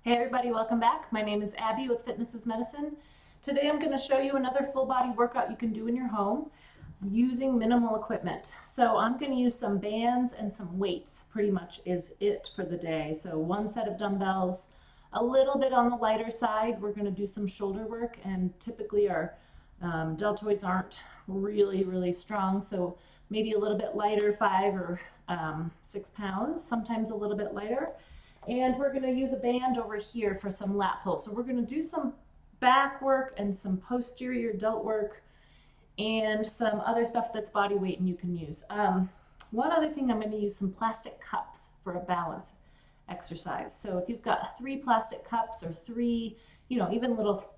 Hey everybody, welcome back. My name is Abby with Fitness is Medicine. Today I'm going to show you another full body workout you can do in your home using minimal equipment. So I'm going to use some bands and some weights, pretty much is it for the day. So one set of dumbbells, a little bit on the lighter side. We're going to do some shoulder work, and typically our deltoids aren't really strong, so maybe a little bit lighter, 5 or 6 pounds, sometimes a little bit lighter. And we're going to use a band over here for some lat pulls. So we're going to do some back work and some posterior delt work and some other stuff that's body weight and you can use. One other thing, I'm going to use some plastic cups for a balance exercise. So if you've got 3 plastic cups or 3, even little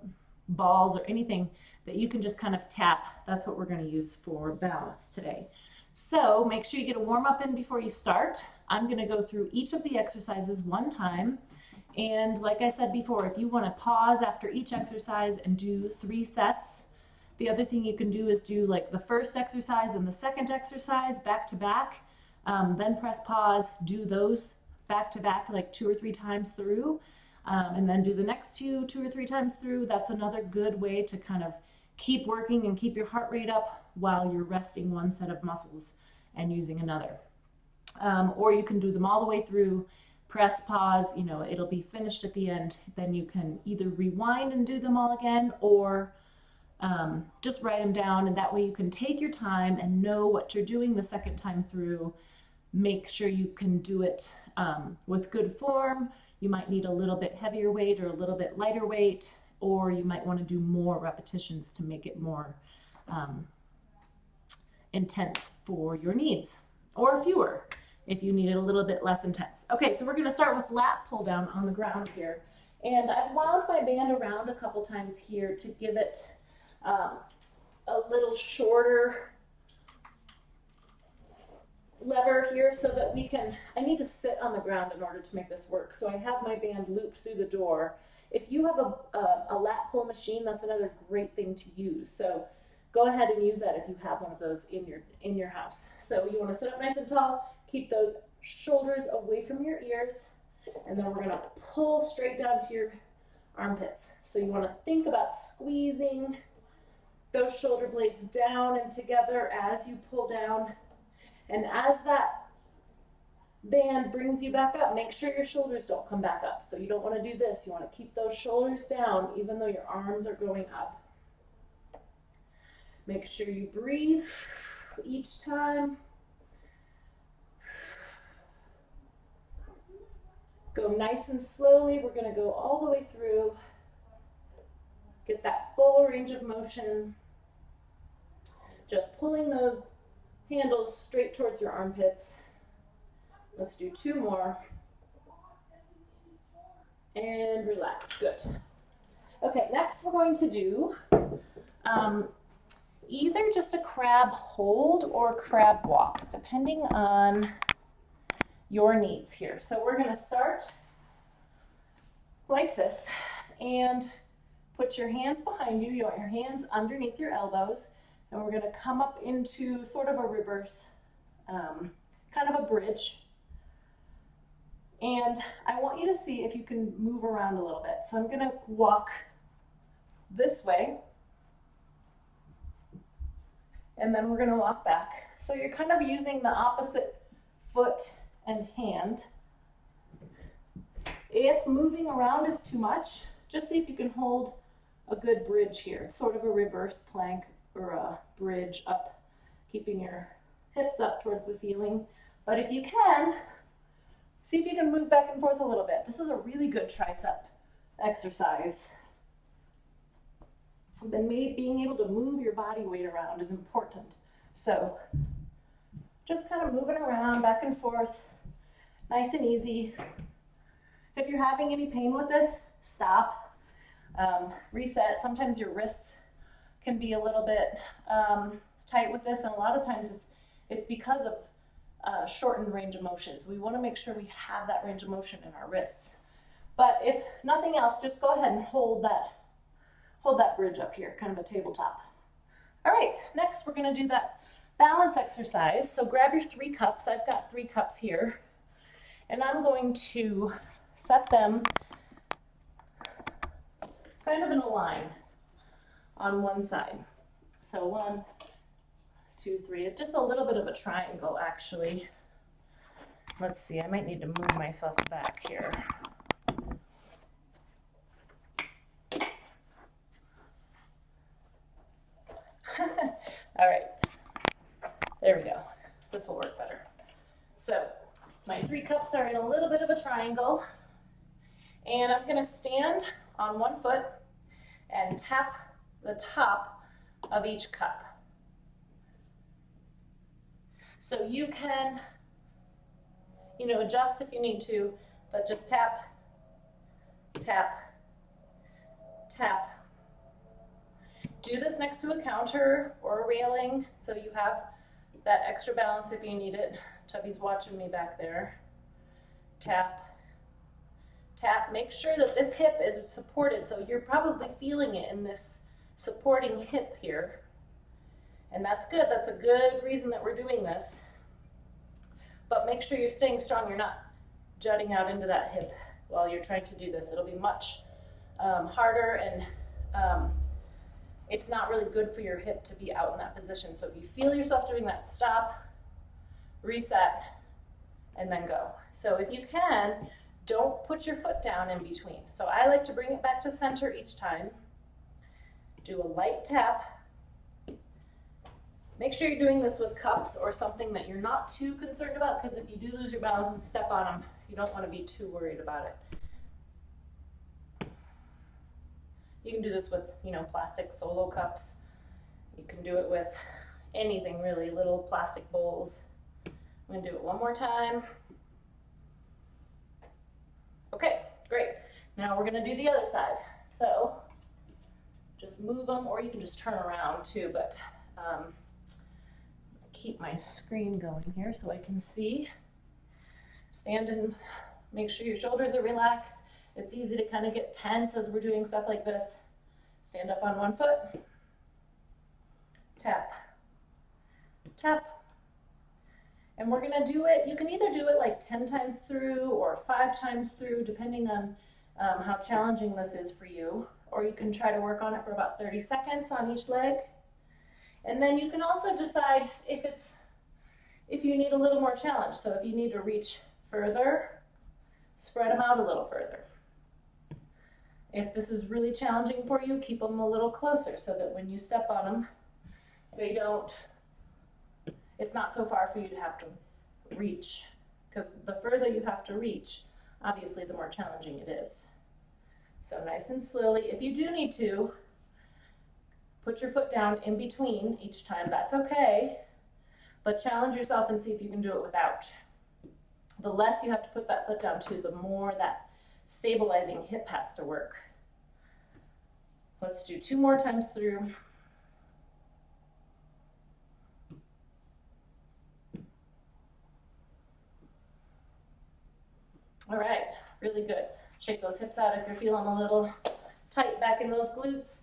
balls or anything that you can just kind of tap, that's what we're going to use for balance today. So make sure you get a warm up in before you start. I'm going to go through each of the exercises one time. And like I said before, if you want to pause after each exercise and do 3 sets, the other thing you can do is do like the first exercise and the second exercise back to back, then press pause, do those back to back like 2 or 3 times through, and then do the next 2 or 3 times through. That's another good way to kind of keep working and keep your heart rate up while you're resting one set of muscles and using another. Or you can do them all the way through, press pause, it'll be finished at the end. Then you can either rewind and do them all again, or just write them down, and that way you can take your time and know what you're doing the second time through. Make sure you can do it with good form. You might need a little bit heavier weight or a little bit lighter weight, or you might want to do more repetitions to make it more intense for your needs, or fewer if you need it a little bit less intense. Okay, so we're going to start with lat pull down on the ground here. And I've wound my band around a couple times here to give it a little shorter lever here so that I need to sit on the ground in order to make this work. So I have my band looped through the door. If you have a lat pull machine, that's another great thing to use. So go ahead and use that if you have one of those in your house. So you want to sit up nice and tall, keep those shoulders away from your ears, and then we're going to pull straight down to your armpits. So you want to think about squeezing those shoulder blades down and together as you pull down. And as that band brings you back up, make sure your shoulders don't come back up. So you don't want to do this. You want to keep those shoulders down even though your arms are going up. Make sure you breathe each time. Go nice and slowly. We're going to go all the way through. Get that full range of motion. Just pulling those handles straight towards your armpits. Let's do 2 more. And relax. Good. Okay, next we're going to do either just a crab hold or crab walks, depending on your needs here. So we're going to start like this and put your hands behind you. You want your hands underneath your elbows, and we're going to come up into sort of a reverse, kind of a bridge. And I want you to see if you can move around a little bit. So I'm going to walk this way, and then we're going to walk back. So you're kind of using the opposite foot and hand. If moving around is too much, just see if you can hold a good bridge here. It's sort of a reverse plank or a bridge up, keeping your hips up towards the ceiling. But if you can, see if you can move back and forth a little bit. This is a really good tricep exercise. Then being able to move your body weight around is important. So just kind of moving around back and forth, nice and easy. If you're having any pain with this, stop, reset. Sometimes your wrists can be a little bit tight with this, and a lot of times it's because of shortened range of motion. So we want to make sure we have that range of motion in our wrists. But if nothing else, just go ahead and hold that bridge up here, kind of a tabletop. All right, next we're going to do that balance exercise. So grab your 3 cups. I've got 3 cups here, and I'm going to set them kind of in a line on one side. So 1, 2, 3, just a little bit of a triangle actually. Let's see, I might need to move myself back here. All right, there we go. This will work better. So my 3 cups are in a little bit of a triangle, and I'm gonna stand on one foot and tap the top of each cup. So you can, adjust if you need to, but just tap, tap, tap. Do this next to a counter or a railing so you have that extra balance if you need it. Tubby's watching me back there. Tap, tap. Make sure that this hip is supported, so you're probably feeling it in this supporting hip here. And that's good. That's a good reason that we're doing this. But make sure you're staying strong. You're not jutting out into that hip while you're trying to do this. It'll be much harder, and it's not really good for your hip to be out in that position. So if you feel yourself doing that, stop, reset, and then go. So if you can, don't put your foot down in between. So I like to bring it back to center each time. Do a light tap. Make sure you're doing this with cups or something that you're not too concerned about, because if you do lose your balance and step on them, you don't want to be too worried about it. You can do this with, plastic solo cups. You can do it with anything really, little plastic bowls. I'm going to do it one more time. Okay, great. Now we're going to do the other side. So just move them, or you can just turn around too, but keep my screen going here so I can see. Stand and make sure your shoulders are relaxed. It's easy to kind of get tense as we're doing stuff like this. Stand up on one foot. Tap, tap. And we're gonna do it, you can either do it like 10 times through or 5 times through, depending on how challenging this is for you. Or you can try to work on it for about 30 seconds on each leg. And then you can also decide if you need a little more challenge. So if you need to reach further, spread them out a little further. If this is really challenging for you, keep them a little closer so that when you step on them, it's not so far for you to have to reach. Because the further you have to reach, obviously the more challenging it is. So nice and slowly. If you do need to, put your foot down in between each time, that's okay, but challenge yourself and see if you can do it without. The less you have to put that foot down to, the more that stabilizing hip has to work. Let's do 2 more times through. All right, really good. Shake those hips out if you're feeling a little tight back in those glutes.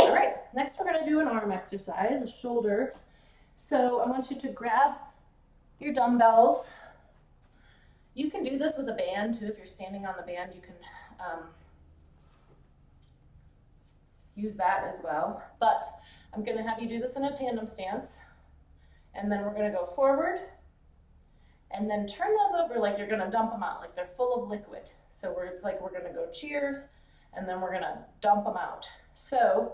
All right, next we're gonna do an arm exercise, a shoulder. So I want you to grab your dumbbells. You can do this with a band too. If you're standing on the band, you can use that as well. But I'm gonna have you do this in a tandem stance. And then we're gonna go forward and then turn those over like you're gonna dump them out, like they're full of liquid. So it's like we're gonna go cheers and then we're gonna dump them out. So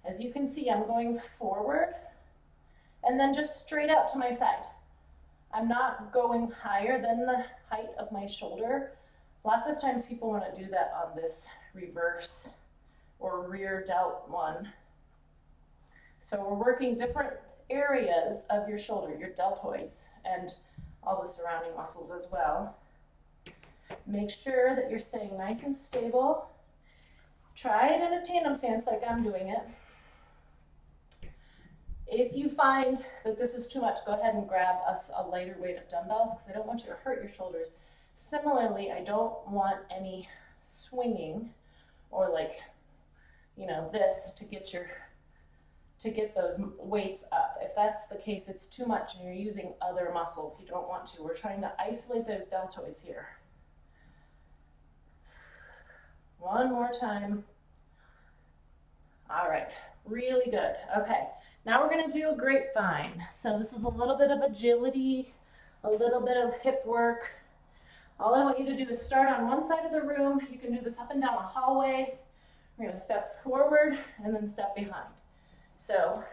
as you can see, I'm going forward and then just straight out to my side. I'm not going higher than the height of my shoulder. Lots of times people want to do that on this reverse or rear delt one. So we're working different areas of your shoulder, your deltoids, and all the surrounding muscles as well. Make sure that you're staying nice and stable. Try it in a tandem stance like I'm doing it. If you find that this is too much, go ahead and grab a lighter weight of dumbbells because I don't want you to hurt your shoulders. Similarly, I don't want any swinging or this to get those weights up. If that's the case, it's too much and you're using other muscles. You don't want to. We're trying to isolate those deltoids here. 1 one more time. All right, really good. Okay, now we're gonna do a grapevine. So this is a little bit of agility, a little bit of hip work. All I want you to do is start on one side of the room. You can do this up and down a hallway. We're gonna step forward and then step behind. So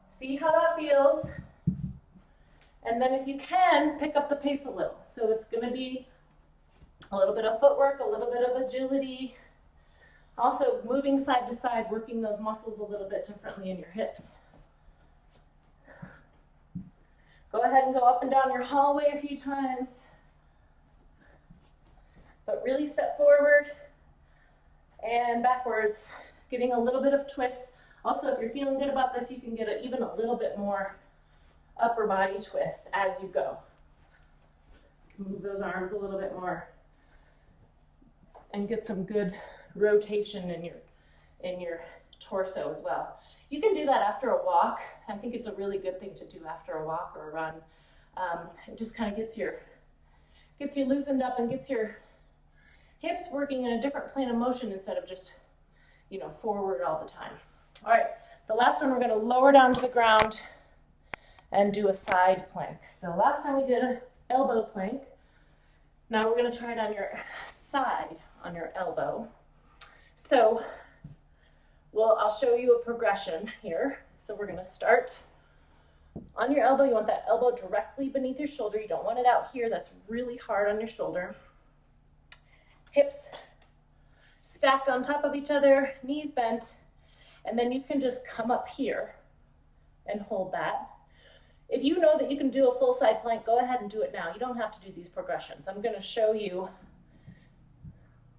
see how that feels. And then if you can, pick up the pace a little. So it's gonna be a little bit of footwork, a little bit of agility. Also moving side to side, working those muscles a little bit differently in your hips. Go ahead and go up and down your hallway a few times. But really step forward and backwards, getting a little bit of twist. Also, if you're feeling good about this, you can get even a little bit more upper body twist as you go. You can move those arms a little bit more and get some good rotation in your torso as well. You can do that after a walk. I think it's a really good thing to do after a walk or a run. It just kind of gets you loosened up and gets your hips working in a different plane of motion instead of just, forward all the time. All right, the last one, we're gonna lower down to the ground and do a side plank. So last time we did an elbow plank. Now we're gonna try it on your side, on your elbow. So I'll show you a progression here. So we're gonna start on your elbow. You want that elbow directly beneath your shoulder. You don't want it out here. That's really hard on your shoulder. Hips stacked on top of each other, knees bent, and then you can just come up here and hold that. If you know that you can do a full side plank, go ahead and do it now. You don't have to do these progressions. I'm going to show you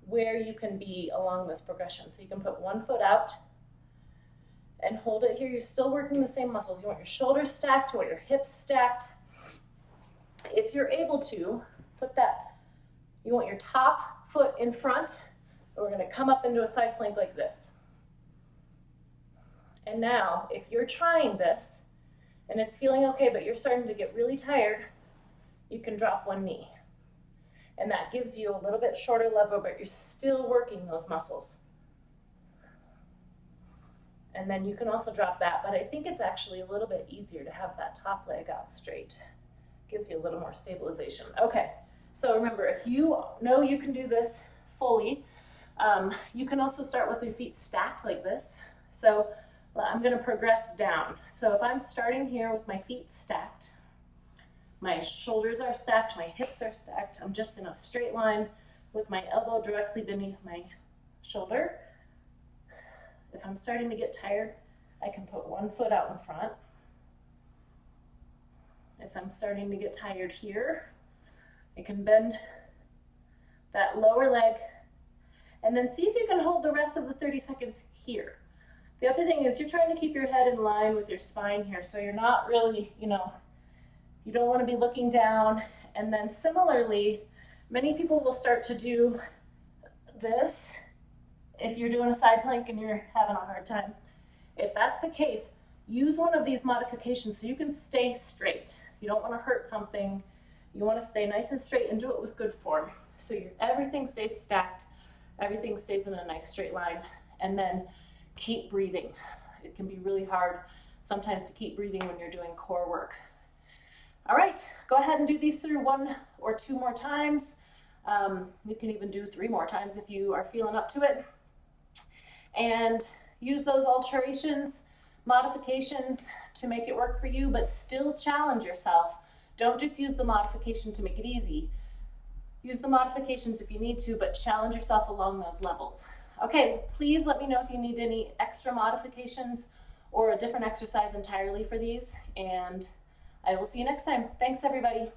where you can be along this progression. So you can put one foot out and hold it here. You're still working the same muscles. You want your shoulders stacked, you want your hips stacked. If you're able to, you want your top foot in front, and we're gonna come up into a side plank like this. And now, if you're trying this, and it's feeling okay, but you're starting to get really tired, you can drop one knee. And that gives you a little bit shorter level, but you're still working those muscles. And then you can also drop that, but I think it's actually a little bit easier to have that top leg out straight. Gives you a little more stabilization. Okay, so remember, if you know you can do this fully, you can also start with your feet stacked like this. So I'm gonna progress down. So if I'm starting here with my feet stacked, my shoulders are stacked, my hips are stacked, I'm just in a straight line with my elbow directly beneath my shoulder. If I'm starting to get tired, I can put one foot out in front. If I'm starting to get tired here, I can bend that lower leg and then see if you can hold the rest of the 30 seconds here. The other thing is you're trying to keep your head in line with your spine here, so you're not really, you don't want to be looking down. And then similarly, many people will start to do this if you're doing a side plank and you're having a hard time. If that's the case, use one of these modifications so you can stay straight. You don't want to hurt something. You want to stay nice and straight and do it with good form. So everything stays stacked, everything stays in a nice straight line, and then keep breathing. It can be really hard sometimes to keep breathing when you're doing core work. All right, go ahead and do these through 1 or 2 more times. You can even do 3 more times if you are feeling up to it. And use those alterations, modifications to make it work for you, but still challenge yourself. Don't just use the modification to make it easy. Use the modifications if you need to, but challenge yourself along those levels. Okay, please let me know if you need any extra modifications or a different exercise entirely for these, and I will see you next time. Thanks, everybody.